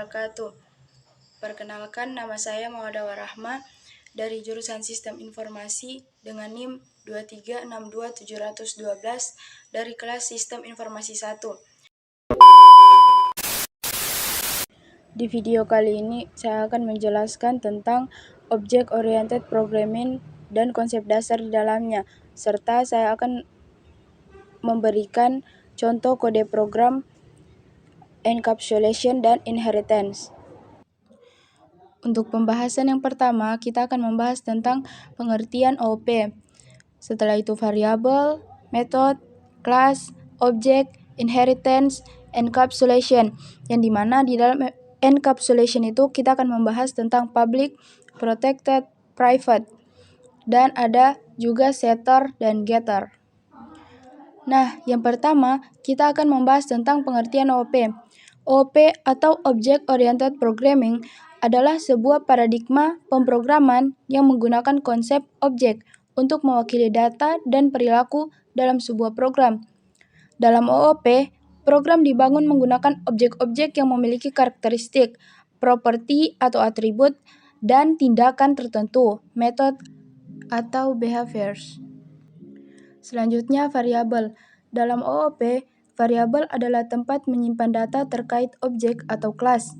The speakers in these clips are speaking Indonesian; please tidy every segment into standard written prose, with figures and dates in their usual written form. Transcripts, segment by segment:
wabarakatuh. Perkenalkan, nama saya Mawada Warahma dari jurusan Sistem Informasi dengan NIM 2362712 dari kelas Sistem Informasi 1. Di video kali ini saya akan menjelaskan tentang Object Oriented Programming dan konsep dasar di dalamnya, serta saya akan memberikan contoh kode program, encapsulation, dan inheritance. Untuk pembahasan yang pertama, kita akan membahas tentang pengertian OOP. Setelah itu variabel, method, class, object, inheritance, encapsulation. Yang dimana di dalam encapsulation itu kita akan membahas tentang public, protected, private. Dan ada juga setter dan getter. Nah, yang pertama kita akan membahas tentang pengertian OOP. OOP atau Object Oriented Programming adalah sebuah paradigma pemrograman yang menggunakan konsep objek untuk mewakili data dan perilaku dalam sebuah program. Dalam OOP, program dibangun menggunakan objek-objek yang memiliki karakteristik, properti atau atribut, dan tindakan tertentu, metode atau behaviors. Selanjutnya, variabel. Dalam OOP, variabel adalah tempat menyimpan data terkait objek atau kelas.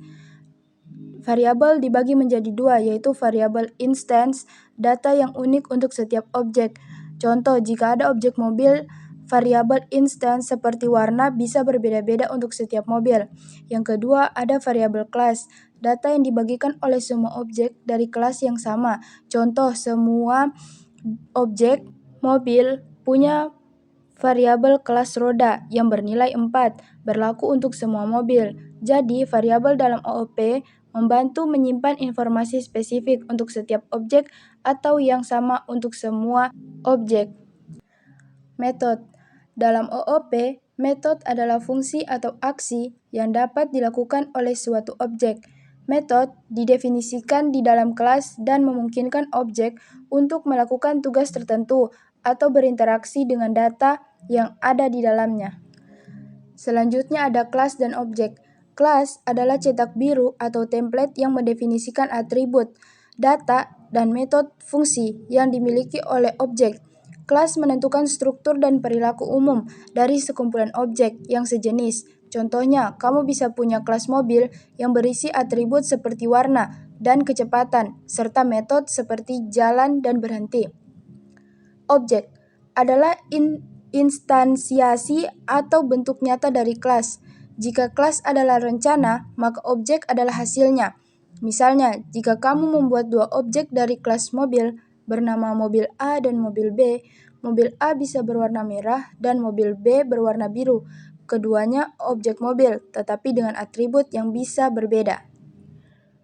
Variabel dibagi menjadi dua, yaitu variabel instance, data yang unik untuk setiap objek. Contoh, jika ada objek mobil, variabel instance seperti warna bisa berbeda-beda untuk setiap mobil. Yang kedua, ada variabel class, data yang dibagikan oleh semua objek dari kelas yang sama. Contoh, semua objek mobil punya variabel kelas roda yang bernilai 4, berlaku untuk semua mobil. Jadi, variabel dalam OOP membantu menyimpan informasi spesifik untuk setiap objek atau yang sama untuk semua objek. Metode. Dalam OOP, metode adalah fungsi atau aksi yang dapat dilakukan oleh suatu objek. Metode didefinisikan di dalam kelas dan memungkinkan objek untuk melakukan tugas tertentu atau berinteraksi dengan data yang ada di dalamnya. Selanjutnya ada kelas dan objek. Kelas adalah cetak biru atau template yang mendefinisikan atribut, data, dan metode fungsi yang dimiliki oleh objek. Kelas menentukan struktur dan perilaku umum dari sekumpulan objek yang sejenis. Contohnya, kamu bisa punya kelas mobil yang berisi atribut seperti warna dan kecepatan, serta metode seperti jalan dan berhenti. Objek adalah instansiasi atau bentuk nyata dari kelas. Jika kelas adalah rencana, maka objek adalah hasilnya. Misalnya, jika kamu membuat dua objek dari kelas mobil bernama mobil A dan mobil B, mobil A bisa berwarna merah dan mobil B berwarna biru. Keduanya objek mobil, tetapi dengan atribut yang bisa berbeda.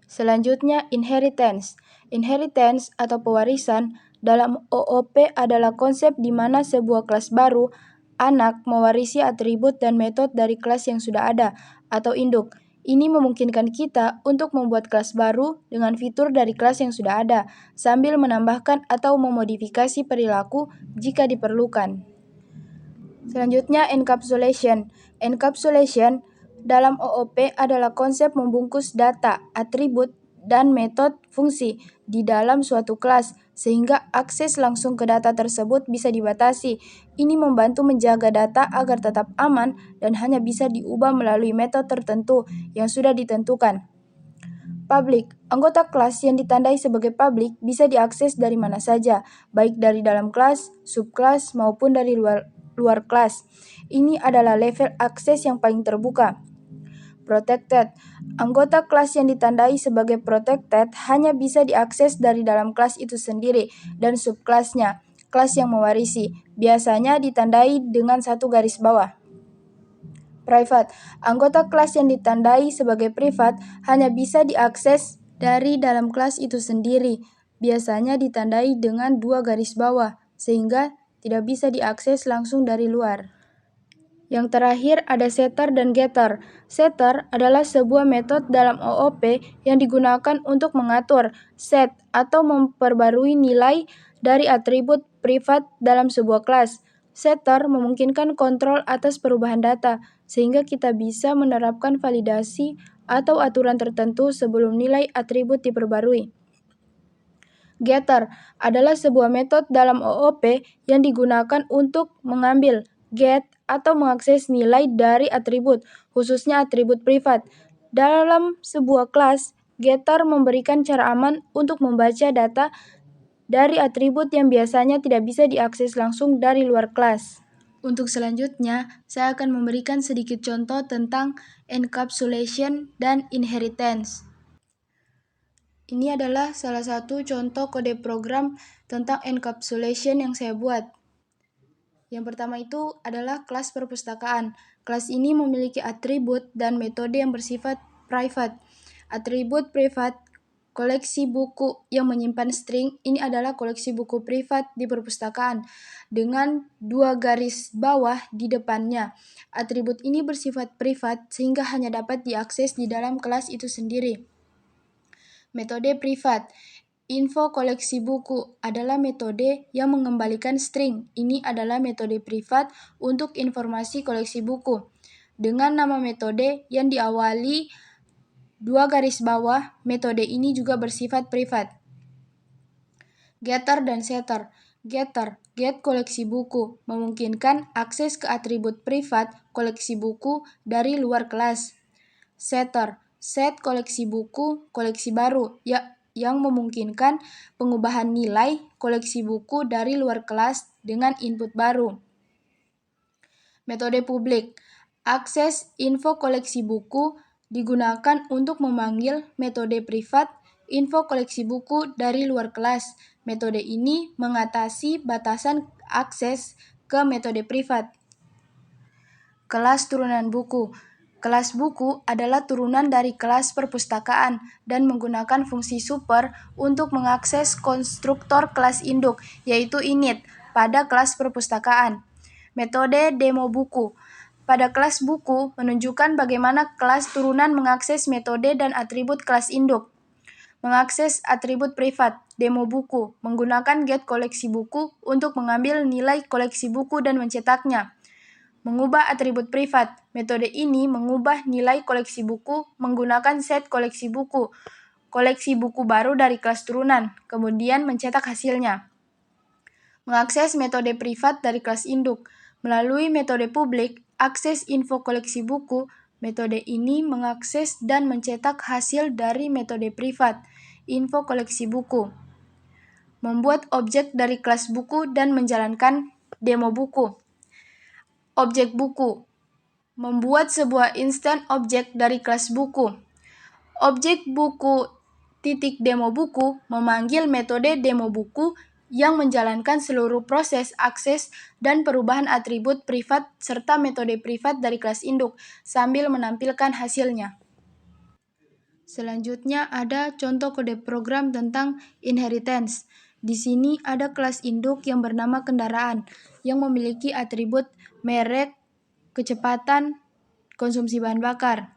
Selanjutnya, inheritance. Inheritance atau pewarisan dalam OOP adalah konsep di mana sebuah kelas baru, anak, mewarisi atribut dan metode dari kelas yang sudah ada, atau induk. Ini memungkinkan kita untuk membuat kelas baru dengan fitur dari kelas yang sudah ada, sambil menambahkan atau memodifikasi perilaku jika diperlukan. Selanjutnya, encapsulation. Encapsulation dalam OOP adalah konsep membungkus data, atribut, dan metode fungsi di dalam suatu kelas, sehingga akses langsung ke data tersebut bisa dibatasi. Ini membantu menjaga data agar tetap aman dan hanya bisa diubah melalui metode tertentu yang sudah ditentukan. Public. Anggota kelas yang ditandai sebagai public bisa diakses dari mana saja, baik dari dalam kelas, subkelas, maupun dari luar kelas. Ini adalah level akses yang paling terbuka. Protected. Anggota kelas yang ditandai sebagai protected hanya bisa diakses dari dalam kelas itu sendiri dan subkelasnya, kelas yang mewarisi, biasanya ditandai dengan satu garis bawah. Private. Anggota kelas yang ditandai sebagai private hanya bisa diakses dari dalam kelas itu sendiri, biasanya ditandai dengan dua garis bawah, sehingga tidak bisa diakses langsung dari luar. Yang terakhir ada setter dan getter. Setter adalah sebuah metode dalam OOP yang digunakan untuk mengatur, set, atau memperbarui nilai dari atribut privat dalam sebuah kelas. Setter memungkinkan kontrol atas perubahan data, sehingga kita bisa menerapkan validasi atau aturan tertentu sebelum nilai atribut diperbarui. Getter adalah sebuah metode dalam OOP yang digunakan untuk mengambil, get, atau mengakses nilai dari atribut, khususnya atribut privat. Dalam sebuah kelas, getter memberikan cara aman untuk membaca data dari atribut yang biasanya tidak bisa diakses langsung dari luar kelas. Untuk selanjutnya, saya akan memberikan sedikit contoh tentang encapsulation dan inheritance. Ini adalah salah satu contoh kode program tentang encapsulation yang saya buat. Yang pertama itu adalah kelas perpustakaan. Kelas ini memiliki atribut dan metode yang bersifat private. Atribut privat koleksi buku yang menyimpan string, ini adalah koleksi buku privat di perpustakaan dengan 2 garis bawah di depannya. Atribut ini bersifat privat sehingga hanya dapat diakses di dalam kelas itu sendiri. Metode privat. Info koleksi buku adalah metode yang mengembalikan string. Ini adalah metode privat untuk informasi koleksi buku. Dengan nama metode yang diawali 2 garis bawah, metode ini juga bersifat privat. Getter dan setter. Getter, get koleksi buku, memungkinkan akses ke atribut privat koleksi buku dari luar kelas. Setter, set koleksi buku, koleksi baru, yang memungkinkan pengubahan nilai koleksi buku dari luar kelas dengan input baru. Metode publik. Akses info koleksi buku digunakan untuk memanggil metode privat info koleksi buku dari luar kelas. Metode ini mengatasi batasan akses ke metode privat. Kelas turunan buku. Kelas buku adalah turunan dari kelas perpustakaan dan menggunakan fungsi super untuk mengakses konstruktor kelas induk, yaitu init, pada kelas perpustakaan. Metode demo buku. Pada kelas buku, menunjukkan bagaimana kelas turunan mengakses metode dan atribut kelas induk. Mengakses atribut privat, demo buku, menggunakan get koleksi buku untuk mengambil nilai koleksi buku dan mencetaknya. Mengubah atribut privat. Metode ini mengubah nilai koleksi buku menggunakan set koleksi buku baru dari kelas turunan, kemudian mencetak hasilnya. Mengakses metode privat dari kelas induk. Melalui metode publik, akses info koleksi buku, metode ini mengakses dan mencetak hasil dari metode privat, info koleksi buku. Membuat objek dari kelas buku dan menjalankan demo buku. Objek buku. Membuat sebuah instan objek dari kelas buku. Objek buku titik demo buku memanggil metode demo buku yang menjalankan seluruh proses akses dan perubahan atribut privat serta metode privat dari kelas induk sambil menampilkan hasilnya. Selanjutnya ada contoh kode program tentang inheritance. Di sini ada kelas induk yang bernama kendaraan yang memiliki atribut merek, kecepatan, konsumsi bahan bakar.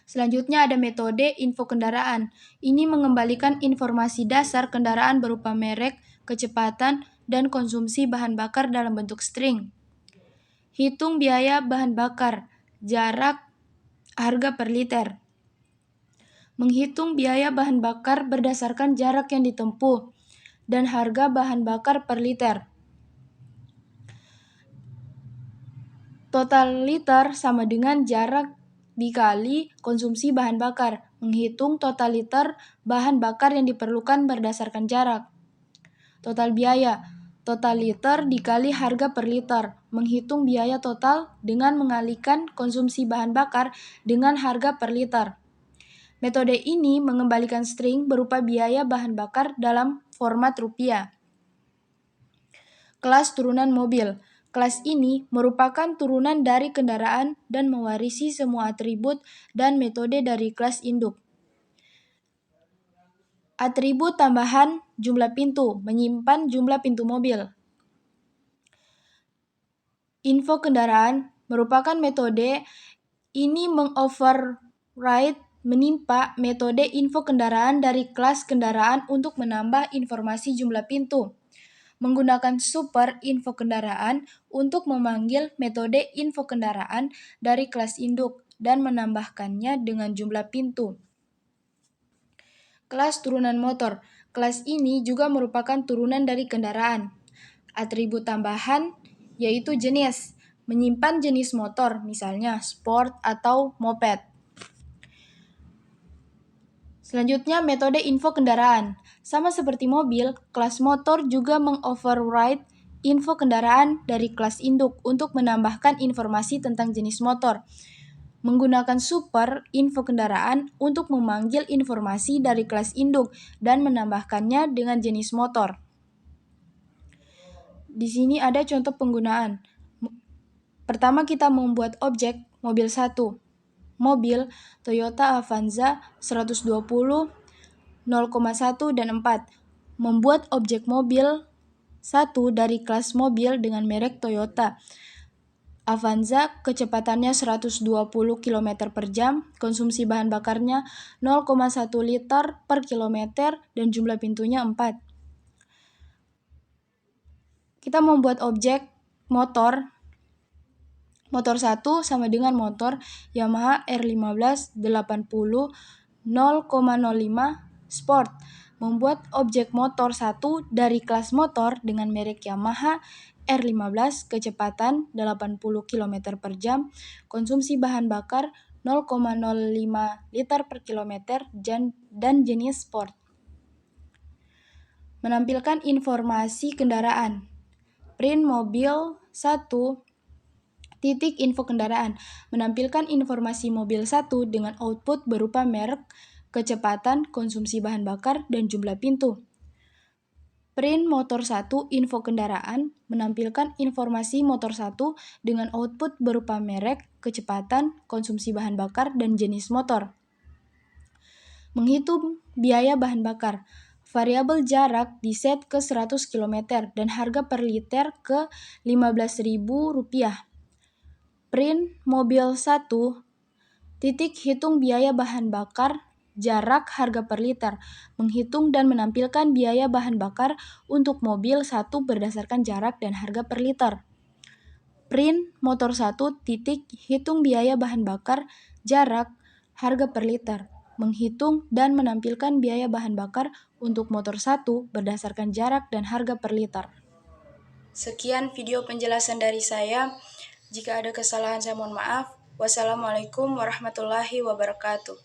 Selanjutnya ada metode info kendaraan. Ini mengembalikan informasi dasar kendaraan berupa merek, kecepatan, dan konsumsi bahan bakar dalam bentuk string. Hitung biaya bahan bakar, jarak, harga per liter. Menghitung biaya bahan bakar berdasarkan jarak yang ditempuh dan harga bahan bakar per liter. Total liter sama dengan jarak dikali konsumsi bahan bakar. Menghitung total liter bahan bakar yang diperlukan berdasarkan jarak. Total biaya. Total liter dikali harga per liter. Menghitung biaya total dengan mengalihkan konsumsi bahan bakar dengan harga per liter. Metode ini mengembalikan string berupa biaya bahan bakar dalam format rupiah. Kelas turunan mobil. Kelas ini merupakan turunan dari kendaraan dan mewarisi semua atribut dan metode dari kelas induk. Atribut tambahan jumlah pintu, menyimpan jumlah pintu mobil. Info kendaraan merupakan metode ini mengoverride menimpa metode info kendaraan dari kelas kendaraan untuk menambah informasi jumlah pintu. Menggunakan super info kendaraan untuk memanggil metode info kendaraan dari kelas induk dan menambahkannya dengan jumlah pintu. Kelas turunan motor. Kelas ini juga merupakan turunan dari kendaraan. Atribut tambahan yaitu jenis, menyimpan jenis motor, misalnya sport atau moped. Selanjutnya, metode info kendaraan. Sama seperti mobil, kelas motor juga mengoverride info kendaraan dari kelas induk untuk menambahkan informasi tentang jenis motor. Menggunakan super info kendaraan untuk memanggil informasi dari kelas induk dan menambahkannya dengan jenis motor. Di sini ada contoh penggunaan. Pertama, kita membuat objek mobil 1. Mobil Toyota Avanza 120, 0,1 dan 4. Membuat objek mobil 1 dari kelas mobil dengan merek Toyota. Avanza kecepatannya 120 km per jam, konsumsi bahan bakarnya 0,1 liter per kilometer, dan jumlah pintunya 4. Kita membuat objek motor 1 sama dengan motor Yamaha R15 80 0,05 Sport. Membuat objek motor 1 dari kelas motor dengan merek Yamaha R15 kecepatan 80 km per jam, konsumsi bahan bakar 0,05 liter per kilometer, dan jenis sport. Menampilkan informasi kendaraan. Print mobil 1. Titik info kendaraan. Menampilkan informasi mobil 1 dengan output berupa merek, kecepatan, konsumsi bahan bakar, dan jumlah pintu. Print motor 1 info kendaraan. Menampilkan informasi motor 1 dengan output berupa merek, kecepatan, konsumsi bahan bakar, dan jenis motor. Menghitung biaya bahan bakar. Variabel jarak diset ke 100 km dan harga per liter ke Rp15.000. Print mobil 1. Titik hitung biaya bahan bakar, jarak, harga per liter. Menghitung dan menampilkan biaya bahan bakar untuk mobil 1 berdasarkan jarak dan harga per liter. Print motor 1. Titik hitung biaya bahan bakar, jarak, harga per liter. Menghitung dan menampilkan biaya bahan bakar untuk motor 1 berdasarkan jarak dan harga per liter. Sekian video penjelasan dari saya. Jika ada kesalahan saya mohon maaf. Wassalamualaikum warahmatullahi wabarakatuh.